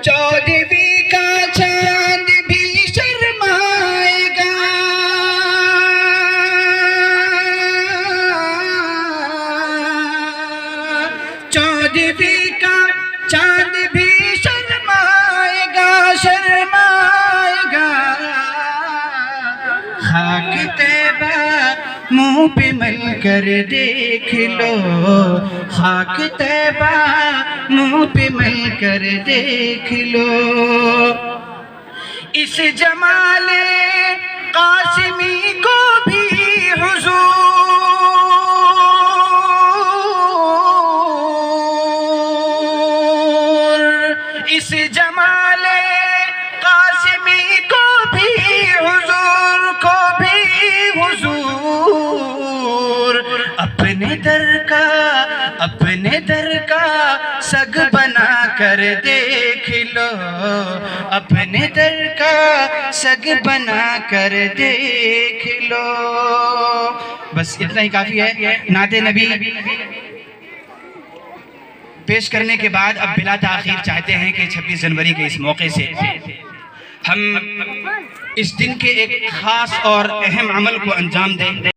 14वीं का चांद भी शर्माएगा, 14वीं का चांद भी शर्माएगा, शर्माएगा। खाक तैबा मुंह पे मल कर देख लो, खाक तैबा मुंह पे मल कर देख लो। इस जमाले कासिमी को भी हुजूर, इस जमाले कासिमी को भी हुजूर, को भी हुजूर। अपने दर का सग बना कर देख लो, अपने दर का सग बना कर देख लो। बस इतना ही काफी है। नाते नबी पेश करने के बाद अब बिला ताखीर चाहते हैं कि 26 जनवरी के इस मौके से हम इस दिन के एक खास और अहम अमल को अंजाम दें।